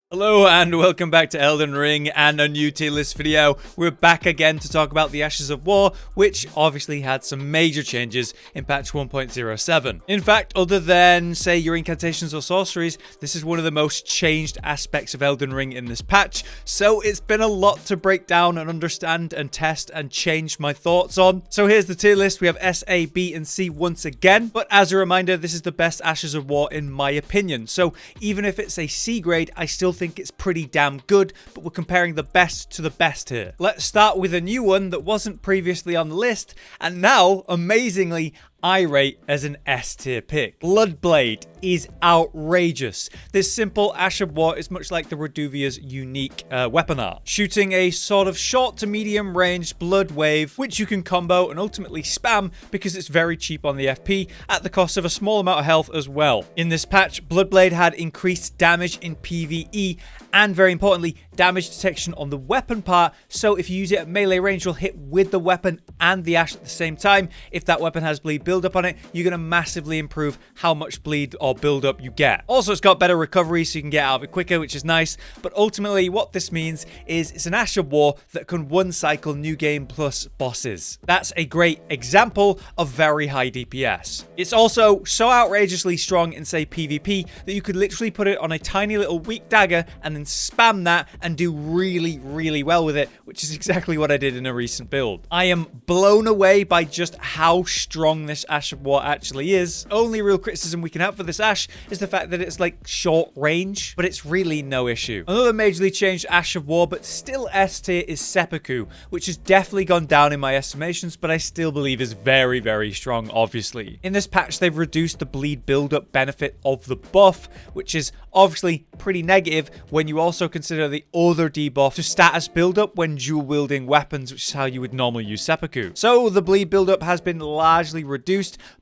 Hello and welcome back to Elden Ring and a new tier list video. We're back again to talk about the Ashes of War, which obviously had some major changes in patch 1.07. In fact, other than, say, your incantations or sorceries, this is one of the most changed aspects of Elden Ring in this patch, so it's been a lot to break down and understand and test and change my thoughts on. So here's the tier list. We have S, A, B, and C once again, but as a reminder, this is the best Ashes of War in my opinion, so even if it's a C grade, I still think it's pretty damn good, but we're comparing the best to the best here. Let's start with a new one that wasn't previously on the list, and now, amazingly, I rate as an S tier pick. Bloodblade is outrageous. This simple Ash of War is much like the Reduvia's unique weapon art, shooting a sort of short to medium range blood wave, which you can combo and ultimately spam because it's very cheap on the FP at the cost of a small amount of health as well. In this patch, Bloodblade had increased damage in PvE and, very importantly, damage detection on the weapon part, so if you use it at melee range, you'll hit with the weapon and the Ash at the same time. If that weapon has bleed build up on it, you're going to massively improve how much bleed or build up you get. Also, it's got better recovery, so you can get out of it quicker, which is nice, but ultimately what this means is it's an Ash of War that can one cycle new game plus bosses. That's a great example of very high DPS. It's also so outrageously strong in, say, PvP that you could literally put it on a tiny little weak dagger and then spam that and do really well with it, which is exactly what I did in a recent build. I am blown away by just how strong this Ash of War actually is. Only real criticism we can have for this Ash is the fact that it's like short range, but it's really no issue. Another majorly changed Ash of War, but still S tier, is Seppuku, which has definitely gone down in my estimations, but I still believe is very strong, obviously. In this patch, they've reduced the bleed build-up benefit of the buff, which is obviously pretty negative when you also consider the other debuff to status build-up when dual-wielding weapons, which is how you would normally use Seppuku. So the bleed build-up has been largely reduced,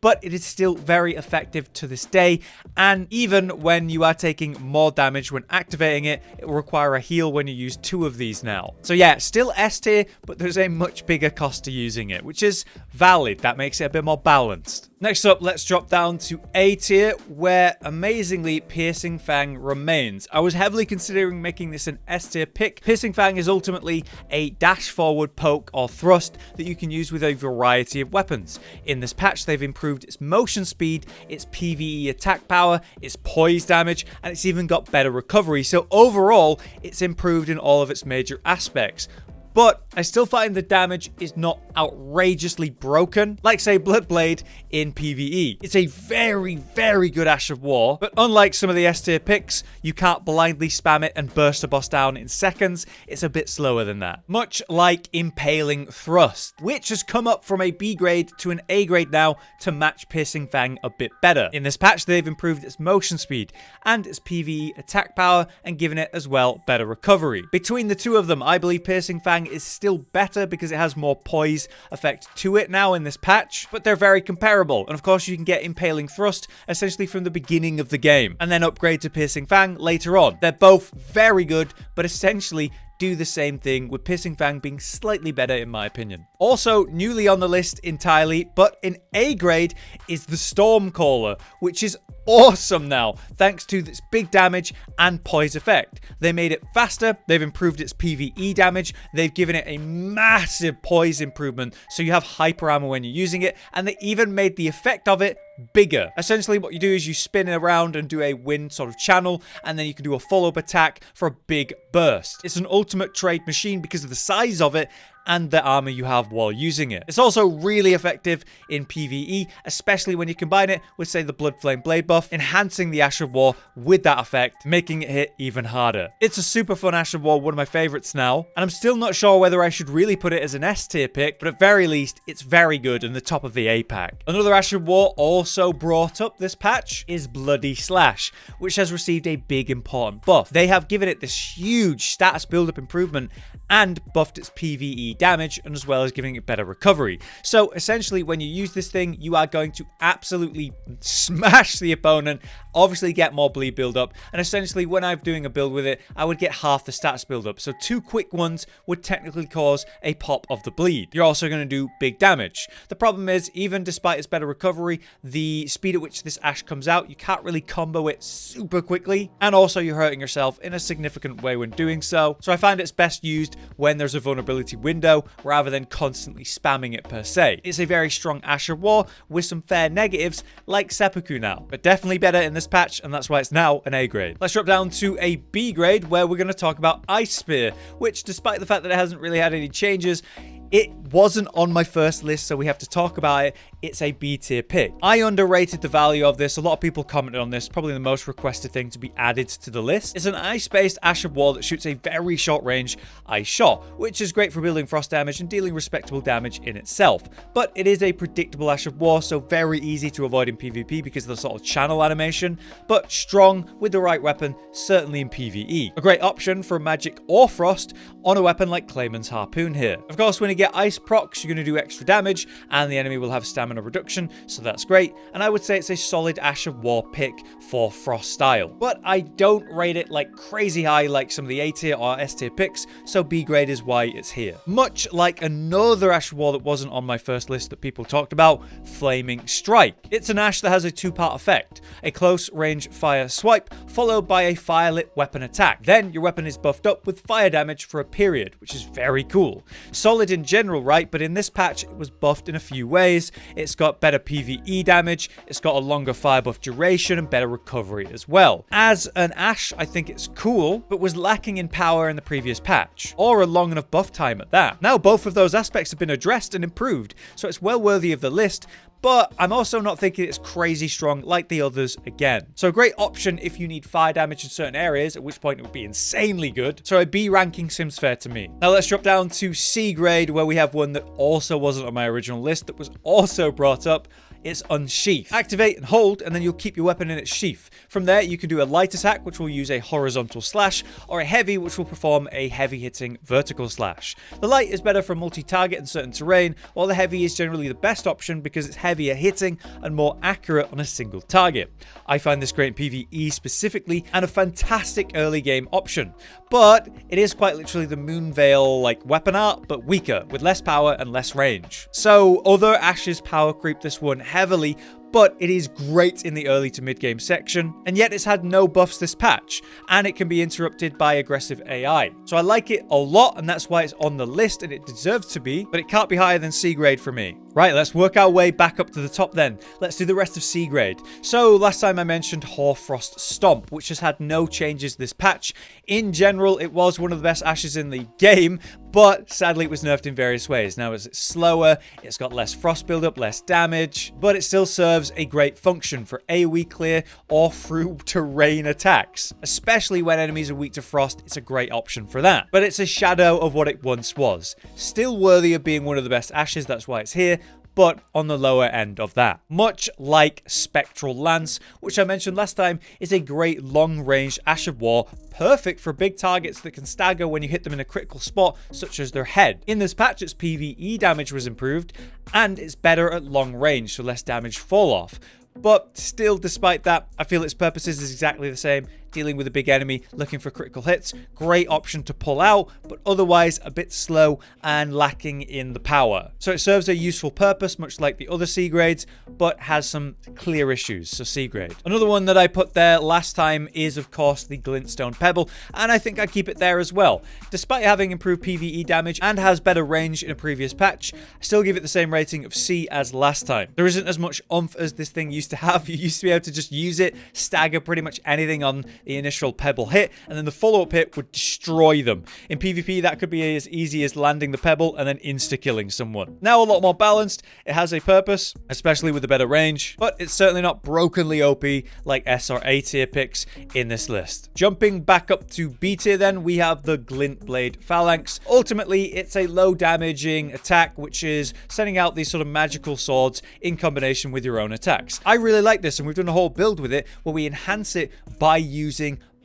but it is still very effective to this day, and even when you are taking more damage when activating it, it will require a heal when you use two of these now. So yeah, still S tier, but there's a much bigger cost to using it, which is valid. That makes it a bit more balanced. Next up, let's drop down to A tier, where amazingly Piercing Fang remains. I was heavily considering making this an S tier pick. Piercing Fang is ultimately a dash forward poke or thrust that you can use with a variety of weapons. In this patch, they've improved its motion speed, its PvE attack power, its poise damage, and it's even got better recovery. So overall, it's improved in all of its major aspects. But I still find the damage is not outrageously broken, like, say, Bloodblade in PvE. It's a very good Ash of War, but unlike some of the S tier picks, you can't blindly spam it and burst a boss down in seconds. It's a bit slower than that. Much like Impaling Thrust, which has come up from a B grade to an A grade now to match Piercing Fang a bit better. In this patch, they've improved its motion speed and its PvE attack power and given it as well better recovery. Between the two of them, I believe Piercing Fang is still better because it has more poise effect to it now in this patch, but they're very comparable. And of course, you can get Impaling Thrust essentially from the beginning of the game and then upgrade to Piercing Fang later on. They're both very good, but essentially do the same thing, with Piercing Fang being slightly better in my opinion. Also, newly on the list entirely, but in A grade, is the Stormcaller, which is awesome now, thanks to this big damage and poise effect. They made it faster, they've improved its PvE damage, they've given it a massive poise improvement, so you have hyper ammo when you're using it, and they even made the effect of it bigger. Essentially, what you do is you spin it around and do a wind sort of channel, and then you can do a follow-up attack for a big burst. It's an ultimate trade machine because of the size of it and the armor you have while using it. It's also really effective in PvE, especially when you combine it with, say, the Blood Flame Blade buff, enhancing the Ash of War with that effect, making it hit even harder. It's a super fun Ash of War, one of my favorites now, and I'm still not sure whether I should really put it as an S tier pick, but at very least, it's very good in the top of the A pack. Another Ash of War also brought up this patch is Bloody Slash, which has received a big important buff. They have given it this huge status build-up improvement and buffed its PvE PvE damage, and as well as giving it better recovery. So essentially, when you use this thing, you are going to absolutely smash the opponent, obviously get more bleed build up, and essentially when I'm doing a build with it, I would get half the stats build up. So 2 quick ones would technically cause a pop of the bleed. You're also going to do big damage. The problem is, even despite its better recovery, the speed at which this Ashe comes out, you can't really combo it super quickly, and also you're hurting yourself in a significant way when doing so. So I find it's best used when there's a vulnerability window rather than constantly spamming it per se. It's a very strong Ashe of War with some fair negatives like Seppuku now, but definitely better in this patch, and that's why it's now an A grade. Let's drop down to a B grade where we're going to talk about Ice Spear, which despite the fact that it hasn't really had any changes, it wasn't on my first list, so we have to talk about it. It's a B tier pick. I underrated the value of this. A lot of people commented on this, probably the most requested thing to be added to the list. It's an ice-based Ashe of War that shoots a very short range ice shot, which is great for building frost damage and dealing respectable damage in itself. But it is a predictable Ashe of War, so very easy to avoid in PvP because of the sort of channel animation, but strong with the right weapon, certainly in PvE. A great option for magic or frost on a weapon like Clayman's Harpoon here. Of course, when you get ice procs, you're going to do extra damage, and the enemy will have stamina reduction, so that's great. And I would say it's a solid Ashe of War pick for frost style. But I don't rate it like crazy high like some of the A tier or S tier picks, so B grade is why it's here. Much like another Ashe of War that wasn't on my first list that people talked about, Flaming Strike. It's an Ashe that has a 2-part effect: a close range fire swipe followed by a firelit weapon attack. Then your weapon is buffed up with fire damage for a period, which is very cool. Solid in general, right? But in this patch, it was buffed in a few ways. It's got better PvE damage, it's got a longer fire buff duration, and better recovery as well. As an Ashe, I think it's cool, but was lacking in power in the previous patch, or a long enough buff time at that. Now both of those aspects have been addressed and improved, so it's well worthy of the list, but I'm also not thinking it's crazy strong like the others again. So a great option if you need fire damage in certain areas, at which point it would be insanely good. So a B ranking seems fair to me. Now let's drop down to C grade, where we have one that also wasn't on my original list that was also brought up. It's Unsheath. Activate and hold, and then you'll keep your weapon in its sheath. From there, you can do a light attack, which will use a horizontal slash, or a heavy, which will perform a heavy-hitting vertical slash. The light is better for multi-target in certain terrain, while the heavy is generally the best option because it's heavier hitting and more accurate on a single target. I find this great in PvE specifically, and a fantastic early game option. But it is quite literally the Moonveil like weapon art, but weaker, with less power and less range. So other Ashes power creep this one heavily, but it is great in the early to mid game section, and yet it's had no buffs this patch, and it can be interrupted by aggressive AI. So I like it a lot, and that's why it's on the list, and it deserves to be, but it can't be higher than C grade for me. Right, let's work our way back up to the top then. Let's do the rest of C grade. So last time I mentioned Hoarfrost Stomp, which has had no changes this patch. In general, it was one of the best Ashes in the game, but sadly it was nerfed in various ways. Now it's slower, it's got less frost buildup, less damage, but it still serves a great function for AoE clear or through terrain attacks. Especially when enemies are weak to frost, it's a great option for that. But it's a shadow of what it once was. Still worthy of being one of the best Ashes, that's why it's here, but on the lower end of that. Much like Spectral Lance, which I mentioned last time, is a great long-range Ashe of War, perfect for big targets that can stagger when you hit them in a critical spot, such as their head. In this patch, its PvE damage was improved, and it's better at long range, so less damage fall off. But still, despite that, I feel its purposes is exactly the same. Dealing with a big enemy, looking for critical hits, great option to pull out, but otherwise a bit slow and lacking in the power. So it serves a useful purpose, much like the other C grades, but has some clear issues, so C grade. Another one that I put there last time is, of course, the Glintstone Pebble, and I think I'd keep it there as well. Despite having improved PvE damage and has better range in a previous patch, I still give it the same rating of C as last time. There isn't as much oomph as this thing used to have. You used to be able to just use it, stagger pretty much anything on the initial pebble hit, and then the follow-up hit would destroy them. In PvP, that could be as easy as landing the pebble and then insta-killing someone. Now a lot more balanced, it has a purpose, especially with a better range, but it's certainly not brokenly OP like S or A tier picks in this list. Jumping back up to B tier then, we have the Glintblade Phalanx. Ultimately, it's a low damaging attack, which is sending out these sort of magical swords in combination with your own attacks. I really like this, and we've done a whole build with it where we enhance it by using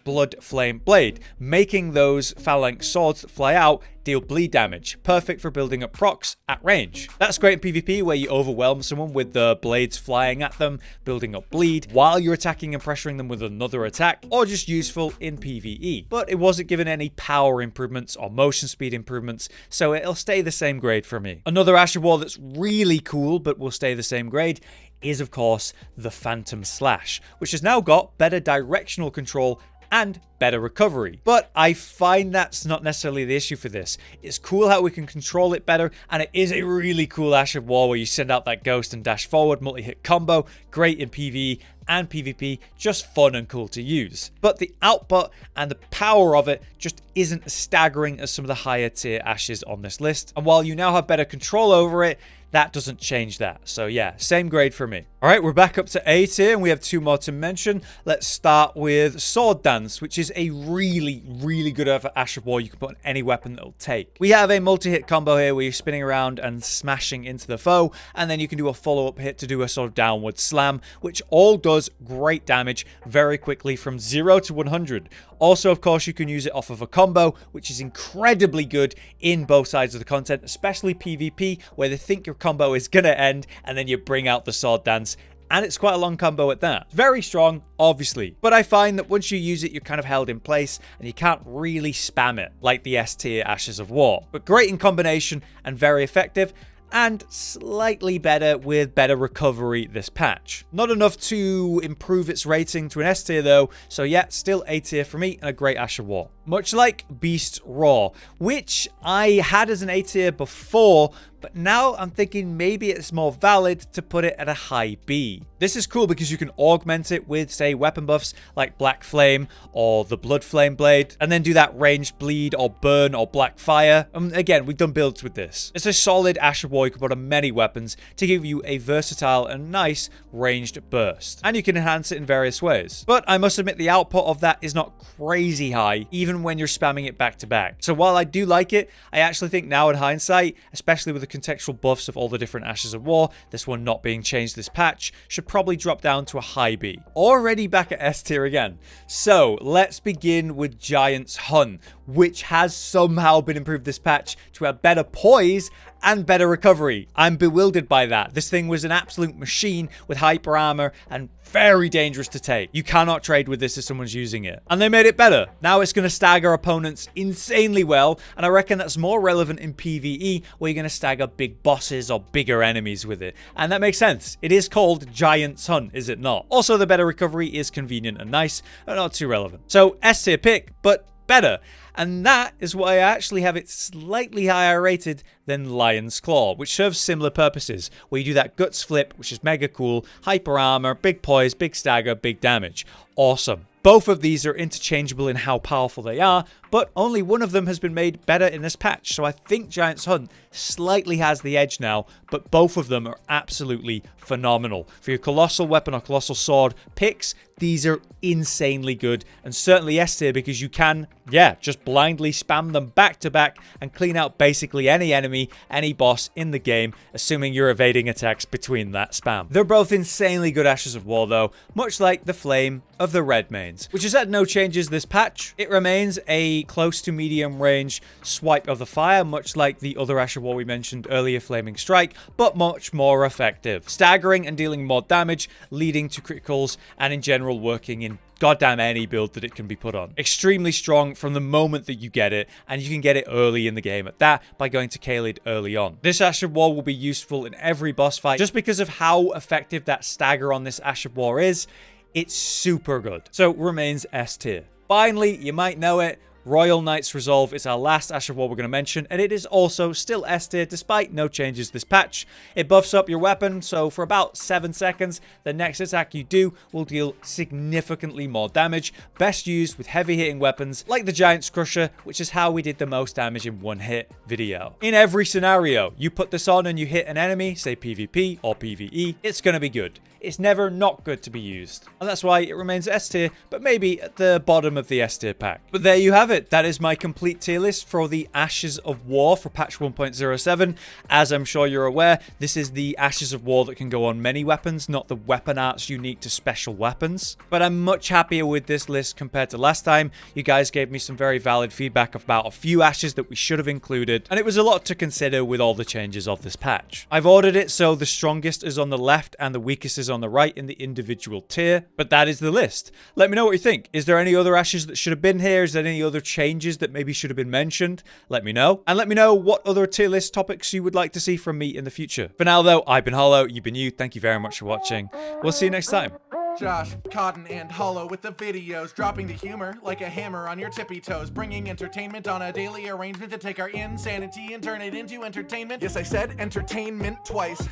Blood Flame Blade, making those Phalanx swords that fly out deal bleed damage, perfect for building up procs at range. That's great in PvP where you overwhelm someone with the blades flying at them, building up bleed, while you're attacking and pressuring them with another attack, or just useful in PvE. But it wasn't given any power improvements or motion speed improvements, so it'll stay the same grade for me. Another Ash of War that's really cool but will stay the same grade is, of course, the Phantom Slash, which has now got better directional control and better recovery. But I find that's not necessarily the issue for this. It's cool how we can control it better, and it is a really cool Ash of War where you send out that ghost and dash forward multi-hit combo, great in PvE and PvP, just fun and cool to use. But the output and the power of it just isn't as staggering as some of the higher tier Ashes on this list. And while you now have better control over it, that doesn't change that. So yeah, same grade for me. All right, we're back up to A tier and we have two more to mention. Let's start with Sword Dance, which is a really, really good Ash of War you can put on any weapon that'll take. We have a multi-hit combo here where you're spinning around and smashing into the foe, and then you can do a follow-up hit to do a sort of downward slam, which all does great damage very quickly from 0 to 100. Also, of course, you can use it off of a combo, which is incredibly good in both sides of the content, especially PvP, where they think your combo is gonna end, and then you bring out the Sword Dance, and it's quite a long combo at that. Very strong, obviously, but I find that once you use it, you're kind of held in place, and you can't really spam it like the S tier Ashes of War. But great in combination and very effective, and slightly better with better recovery this patch. Not enough to improve its rating to an S tier though, so yeah, still A tier for me and a great Ash of War. Much like Beast Raw, which I had as an A tier before, but now I'm thinking maybe it's more valid to put it at a high B. This is cool because you can augment it with, say, weapon buffs like Black Flame or the Blood Flame Blade, and then do that ranged bleed or burn or black fire. Again, we've done builds with this. It's a solid Ash of War you can put on many weapons to give you a versatile and nice ranged burst. And you can enhance it in various ways. But I must admit the output of that is not crazy high, even when you're spamming it back to back. So while I do like it, I actually think now in hindsight, especially with the contextual buffs of all the different Ashes of War, this one not being changed this patch, should probably drop down to a high B. Already back at S tier again. So let's begin with Gianthun, which has somehow been improved this patch to have better poise and better recovery. I'm bewildered by that. This thing was an absolute machine with hyper armor and very dangerous to take. You cannot trade with this if someone's using it. And they made it better. Now it's going to stagger opponents insanely well, and I reckon that's more relevant in PvE where you're going to stagger big bosses or bigger enemies with it. And that makes sense. It is called Gianthun, is it not? Also, the better recovery is convenient and nice, and not too relevant. So S tier pick, but better. And that is why I actually have it slightly higher rated than Lion's Claw, which serves similar purposes, where you do that guts flip, which is mega cool, hyper armor, big poise, big stagger, big damage. Awesome. Both of these are interchangeable in how powerful they are, but only one of them has been made better in this patch, so I think Gianthun slightly has the edge now, but both of them are absolutely phenomenal. For your colossal weapon or colossal sword picks, these are insanely good, and certainly S tier because you can, just blindly spam them back to back and clean out basically any enemy, any boss in the game, assuming you're evading attacks between that spam. They're both insanely good Ashes of War though, much like the Flame of the Red Mains, which has had no changes this patch. It remains a close to medium range swipe of the fire, much like the other Ash of War we mentioned earlier, Flaming Strike, but much more effective. Staggering and dealing more damage, leading to criticals, and in general working in goddamn any build that it can be put on. Extremely strong from the moment that you get it, and you can get it early in the game at that by going to Khalid early on. This Ash of War will be useful in every boss fight just because of how effective that stagger on this Ash of War is. It's super good. So remains S tier. Finally, you might know it, Royal Knight's Resolve is our last Ash of War we're going to mention, and it is also still S tier despite no changes this patch. It buffs up your weapon, so for about 7 seconds, the next attack you do will deal significantly more damage, best used with heavy hitting weapons like the Giant's Crusher, which is how we did the most damage in one hit video. In every scenario, you put this on and you hit an enemy, say PvP or PvE, it's going to be good. It's never not good to be used, and that's why it remains S tier, but maybe at the bottom of the S tier pack. But there you have it. it. That is my complete tier list for the Ashes of War for patch 1.07. As I'm sure you're aware, this is the Ashes of War that can go on many weapons, not the weapon arts unique to special weapons. But I'm much happier with this list compared to last time. You guys gave me some very valid feedback about a few ashes that we should have included, and it was a lot to consider with all the changes of this patch. I've ordered it so the strongest is on the left and the weakest is on the right in the individual tier, but that is the list. Let me know what you think. Is there any other ashes that should have been here? Is there any other changes that maybe should have been mentioned? Let me know. And let me know what other tier list topics you would like to see from me in the future. For now though, I've been Hollow, you've been you. Thank you very much for watching. We'll see you next time. Josh, Cotton, and Hollow with the videos, dropping the humor like a hammer on your tippy toes, bringing entertainment on a daily arrangement to take our insanity and turn it into entertainment. Yes, I said entertainment twice,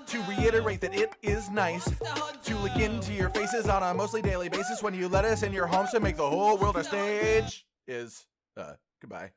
to reiterate that it is nice to look into your faces on a mostly daily basis when you let us in your homes to make the whole world a stage. Goodbye.